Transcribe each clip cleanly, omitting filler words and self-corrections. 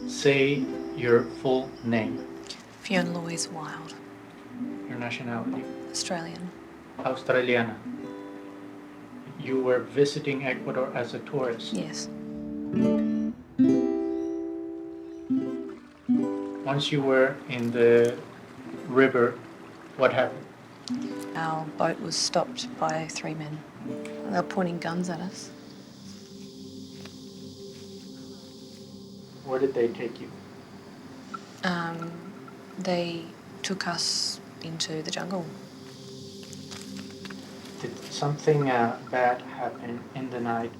Say your full name. Fiona Louise Wild, Your nationality. Australian. Australiana. You were visiting Ecuador as a tourist. Yes. Once you were in the river, what happened? Our boat was stopped by 3 men. They were pointing guns at us. Where did they take you? They took us into the jungle. Did something bad happen in the night?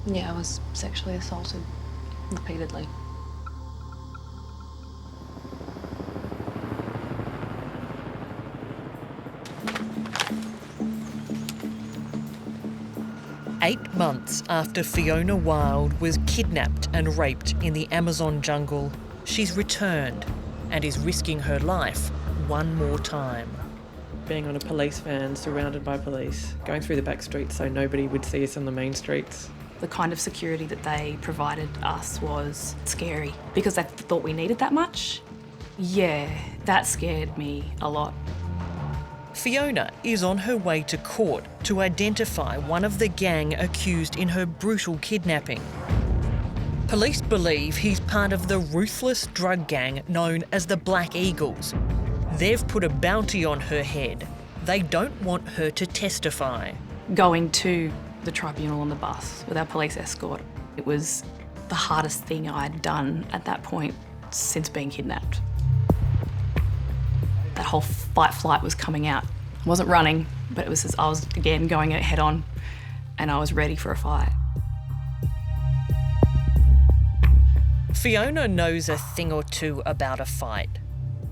Yeah, I was sexually assaulted repeatedly. Eight months after Fiona Wild was kidnapped and raped in the Amazon jungle, she's returned and is risking her life one more time. Being on a police van, surrounded by police, going through the back streets so nobody would see us on the main streets. The kind of security that they provided us was scary because they thought we needed that much. Yeah, that scared me a lot. Fiona is on her way to court to identify one of the gang accused in her brutal kidnapping. Police believe he's part of the ruthless drug gang known as the Black Eagles. They've put a bounty on her head. They don't want her to testify. Going to the tribunal on the bus with our police escort, it was the hardest thing I'd done at that point since being kidnapped. That whole fight-flight was coming out. I wasn't running, but it was just, I was, again, going it head-on, and I was ready for a fight. Fiona knows a thing or two about a fight.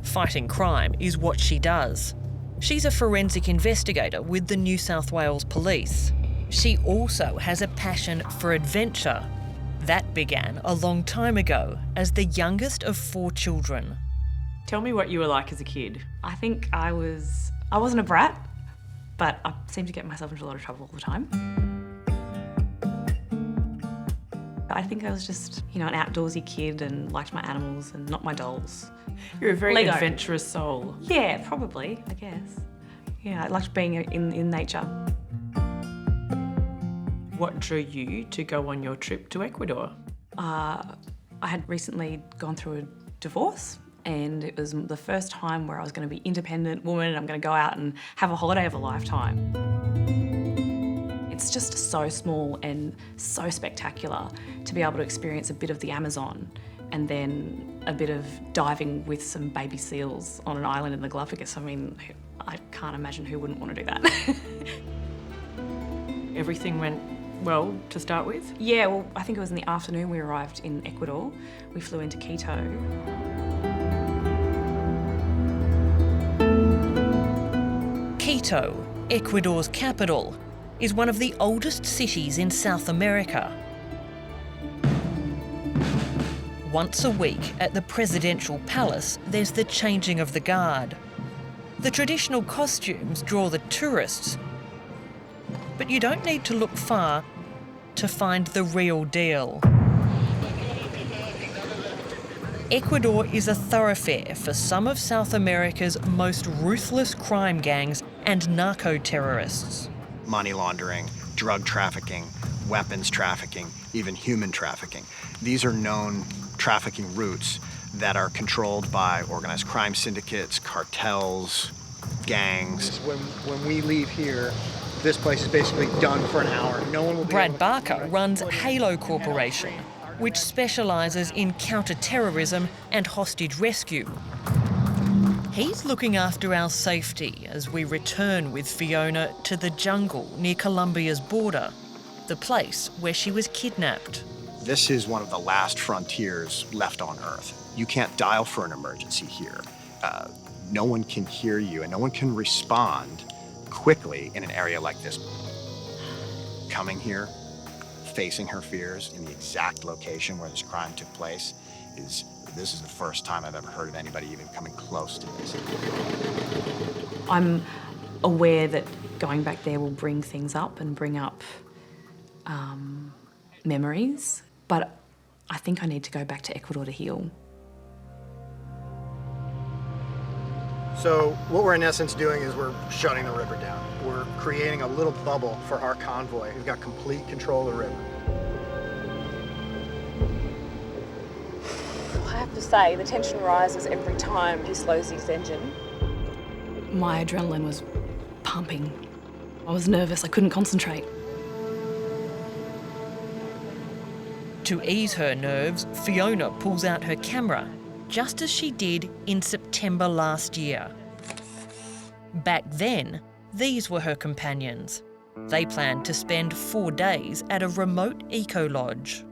Fighting crime is what she does. She's a forensic investigator with the New South Wales Police. She also has a passion for adventure. That began a long time ago as the youngest of 4 children. Tell me what you were like as a kid. I think I wasn't a brat, but I seemed to get myself into a lot of trouble all the time. I think I was just, an outdoorsy kid and liked my animals and not my dolls. You're a very Lego. adventurous soul. Yeah, probably, I guess. Yeah, I liked being in nature. What drew you to go on your trip to Ecuador? I had recently gone through a divorce, and it was the first time where I was going to be independent woman and I'm going to go out and have a holiday of a lifetime. It's just so small and so spectacular to be able to experience a bit of the Amazon and then a bit of diving with some baby seals on an island in the Galapagos. I mean, I can't imagine who wouldn't want to do that. Everything went well to start with? Yeah, well, I think it was in the afternoon we arrived in Ecuador. We flew into Quito. Quito, Ecuador's capital, is one of the oldest cities in South America. Once a week at the presidential palace, there's the changing of the guard. The traditional costumes draw the tourists, but you don't need to look far to find the real deal. Ecuador is a thoroughfare for some of South America's most ruthless crime gangs and narco-terrorists. Money laundering, drug trafficking, weapons trafficking, even human trafficking. These are known trafficking routes that are controlled by organized crime syndicates, cartels, gangs. When we leave here, this place is basically done for an hour. No one will be Brad Barker runs Halo Corporation, which specialises in counter-terrorism and hostage rescue. He's looking after our safety as we return with Fiona to the jungle near Colombia's border, the place where she was kidnapped. This is one of the last frontiers left on Earth. You can't dial for an emergency here. No one can hear you and no one can respond quickly in an area like this. Coming here, facing her fears in the exact location where this crime took place, this is the first time I've ever heard of anybody even coming close to this. I'm aware that going back there will bring things up and bring up memories, but I think I need to go back to Ecuador to heal. So what we're in essence doing is we're shutting the river down. We're creating a little bubble for our convoy who's got complete control of the river. I have to say, the tension rises every time he slows his engine. My adrenaline was pumping. I was nervous, I couldn't concentrate. To ease her nerves, Fiona pulls out her camera, just as she did in September last year. Back then, these were her companions. They planned to spend 4 days at a remote eco-lodge.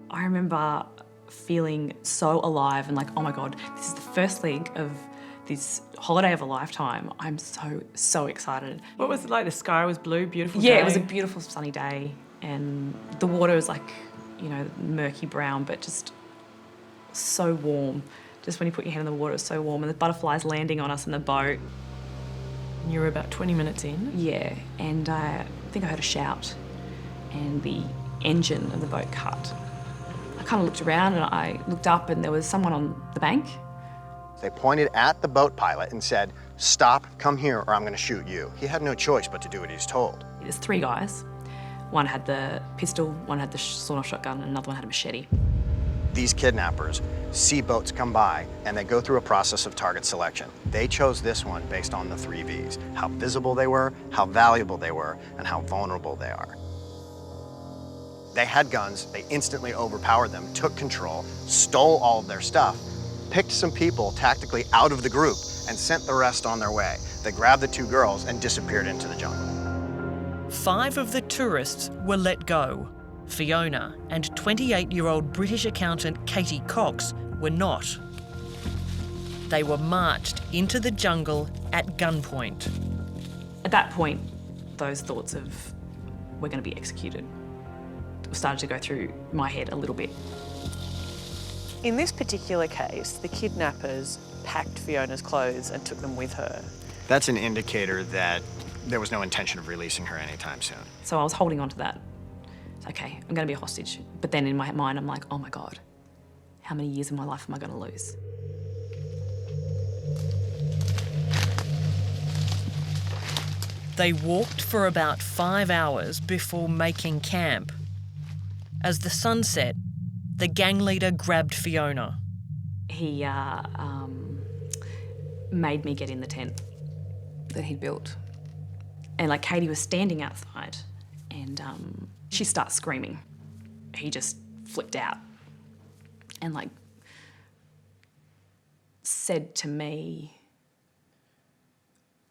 I remember feeling so alive and like, oh my God, this is the first leg of this holiday of a lifetime. I'm so excited. What was it like? The sky was blue, beautiful Yeah, day? it was a beautiful sunny day and the water was like, you know, murky brown, but just so warm. Just when you put your hand in the water, it was so warm and the butterflies landing on us in the boat. You were about 20 minutes in? Yeah, and I think I heard a shout and the engine of the boat cut. I kind of looked around and I looked up and there was someone on the bank. They pointed at the boat pilot and said, "Stop, come here, or I'm going to shoot you." He had no choice but to do what he's told. There's 3 guys. One had the pistol, one had the sawn-off shotgun, and another one had a machete. These kidnappers see boats come by and they go through a process of target selection. They chose this one based on the 3 V's: how visible they were, how valuable they were, and how vulnerable they are. They had guns, they instantly overpowered them, took control, stole all of their stuff, picked some people tactically out of the group, and sent the rest on their way. They grabbed the 2 girls and disappeared into the jungle. 5 of the tourists were let go. Fiona and 28-year-old British accountant Katie Cox were not. They were marched into the jungle at gunpoint. At that point, those thoughts of we're going to be executed started to go through my head a little bit. In this particular case, the kidnappers packed Fiona's clothes and took them with her. That's an indicator that there was no intention of releasing her anytime soon. So I was holding on to that. It's okay, I'm going to be a hostage. But then in my mind, I'm like, oh my God, how many years of my life am I going to lose? They walked for about 5 hours before making camp. As the sun set, the gang leader grabbed Fiona. He made me get in the tent that he'd built. And like Katie was standing outside and she starts screaming. He just flipped out and like said to me,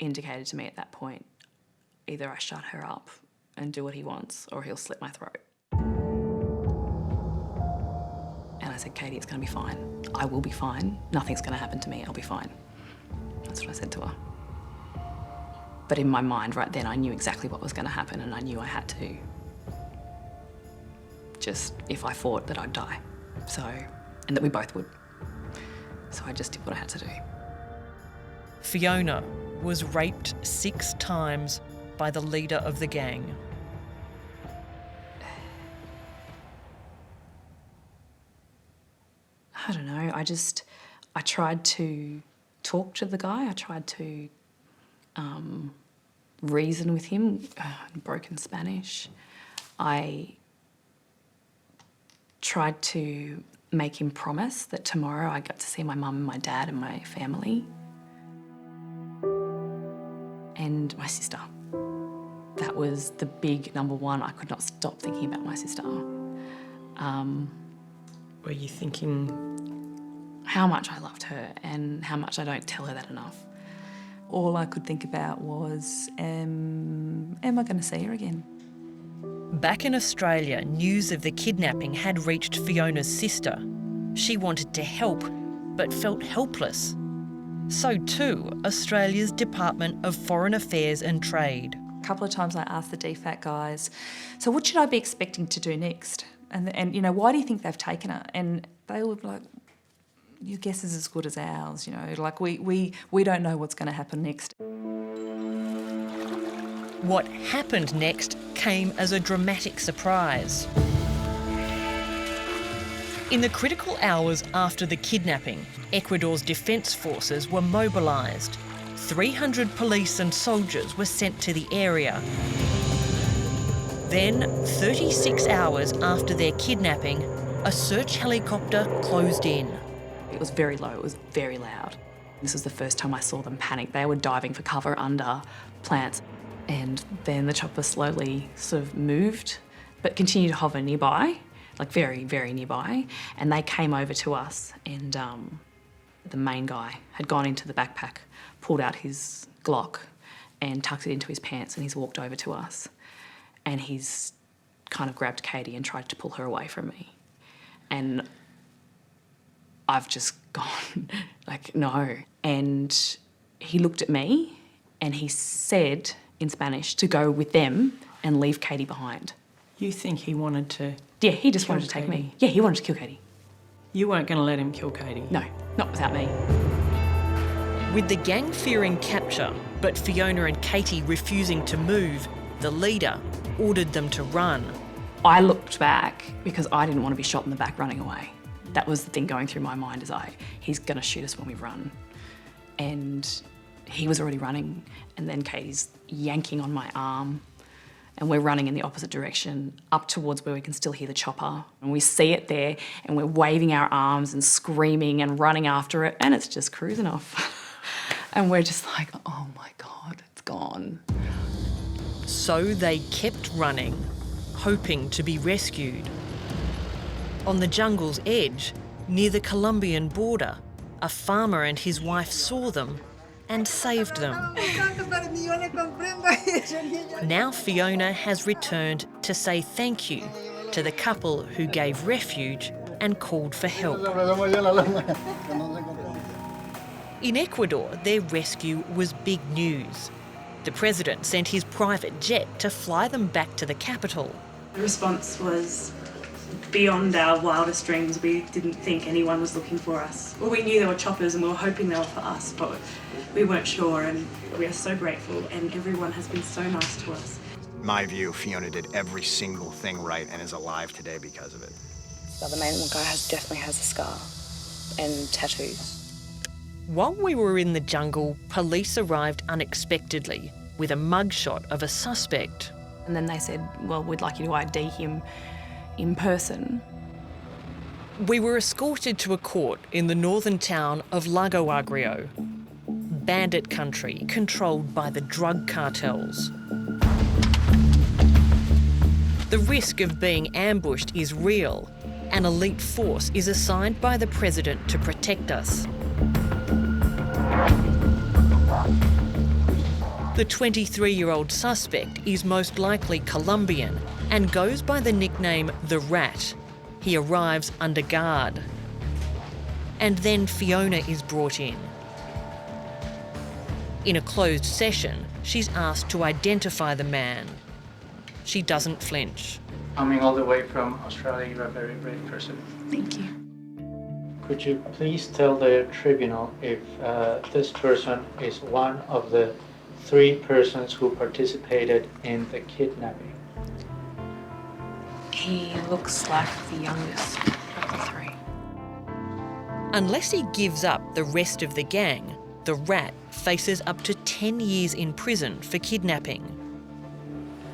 indicated to me at that point, either I shut her up and do what he wants or he'll slit my throat. And I said, Katie, it's going to be fine. I will be fine. Nothing's going to happen to me. I'll be fine. That's what I said to her. But in my mind right then, I knew exactly what was going to happen and I knew I had to. Just, if I fought, that I'd die. So, and that we both would. So I just did what I had to do. Fiona was raped 6 times by the leader of the gang. I don't know, I tried to talk to the guy. I tried to reason with him in broken Spanish. I tried to make him promise that tomorrow I got to see my mum and my dad and my family. And my sister. That was the big number one. I could not stop thinking about my sister. Were you thinking? How much I loved her and how much I don't tell her that enough. All I could think about was, am I going to see her again? Back in Australia, news of the kidnapping had reached Fiona's sister. She wanted to help, but felt helpless. So too, Australia's Department of Foreign Affairs and Trade. A couple of times I asked the DFAT guys, so what should I be expecting to do next? And you know, why do you think they've taken her? And they were like, your guess is as good as ours, you know, like we don't know what's going to happen next. What happened next came as a dramatic surprise. In the critical hours after the kidnapping, Ecuador's defence forces were mobilised. 300 police and soldiers were sent to the area. Then, 36 hours after their kidnapping, a search helicopter closed in. It was very low, it was very loud. This was the first time I saw them panic. They were diving for cover under plants. And then the chopper slowly sort of moved, but continued to hover nearby, like very, very nearby. And they came over to us, and the main guy had gone into the backpack, pulled out his Glock and tucked it into his pants, and he's walked over to us. And he's kind of grabbed Katie and tried to pull her away from me. And I've just gone, like, no. And he looked at me and he said in Spanish to go with them and leave Katie behind. You think he wanted to? Yeah, he just wanted to kill take Katie? me. Yeah, he wanted to kill Katie. You weren't going to let him kill Katie? No, not without me. With the gang fearing capture, but Fiona and Katie refusing to move, the leader ordered them to run. I looked back because I didn't want to be shot in the back running away. That was the thing going through my mind, is he's going to shoot us when we run. And he was already running, and then Katie's yanking on my arm, and we're running in the opposite direction up towards where we can still hear the chopper. And we see it there, and we're waving our arms and screaming and running after it, and it's just cruising off. And we're just like, oh my God, it's gone. So they kept running, hoping to be rescued. On the jungle's edge, near the Colombian border, a farmer and his wife saw them and saved them. Now Fiona has returned to say thank you to the couple who gave refuge and called for help. In Ecuador, their rescue was big news. The president sent his private jet to fly them back to the capital. The response was beyond our wildest dreams. We didn't think anyone was looking for us. Well, we knew there were choppers and we were hoping they were for us, but we weren't sure, and we are so grateful, and everyone has been so nice to us. In my view, Fiona did every single thing right and is alive today because of it. So the main guy definitely has a scar and tattoos. While we were in the jungle, police arrived unexpectedly with a mugshot of a suspect. And then they said, well, we'd like you to ID him in person. We were escorted to a court in the northern town of Lago Agrio, bandit country controlled by the drug cartels. The risk of being ambushed is real. An elite force is assigned by the president to protect us. The 23-year-old suspect is most likely Colombian and goes by the nickname The Rat. He arrives under guard. And then Fiona is brought in. In a closed session, she's asked to identify the man. She doesn't flinch. Coming all the way from Australia, you're a very brave person. Thank you. Could you please tell the tribunal if this person is one of the 3 persons who participated in the kidnapping? He looks like the youngest of the 3. Unless he gives up the rest of the gang, the Rat faces up to 10 years in prison for kidnapping.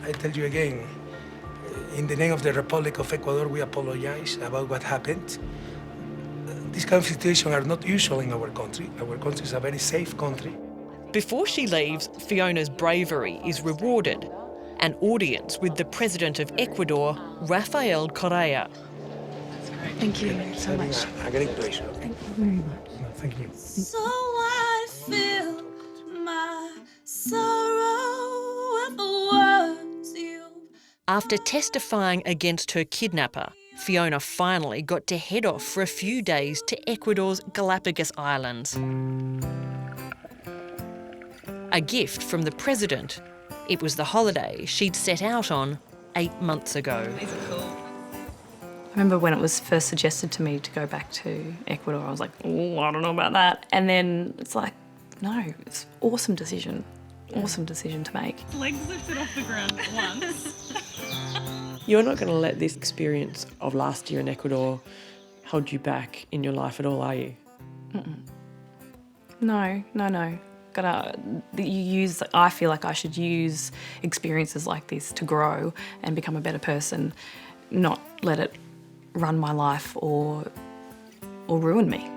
I tell you again, in the name of the Republic of Ecuador, we apologize about what happened. These kind of situations are not usual in our country. Our country is a very safe country. Before she leaves, Fiona's bravery is rewarded. An audience with the president of Ecuador, Rafael Correa. Thank you so much. A great pleasure. Thank you very much. No, thank you. So I feel my sorrow with the words you... After testifying against her kidnapper, Fiona finally got to head off for a few days to Ecuador's Galapagos Islands. A gift from the president. It was the holiday she'd set out on 8 months ago. I remember when it was first suggested to me to go back to Ecuador, I was like, oh, I don't know about that. And then it's like, no, it's an awesome decision. Awesome decision to make. Legs lifted off the ground once. You're not going to let this experience of last year in Ecuador hold you back in your life at all, are you? No. I feel like I should use experiences like this to grow and become a better person, not let it run my life or ruin me.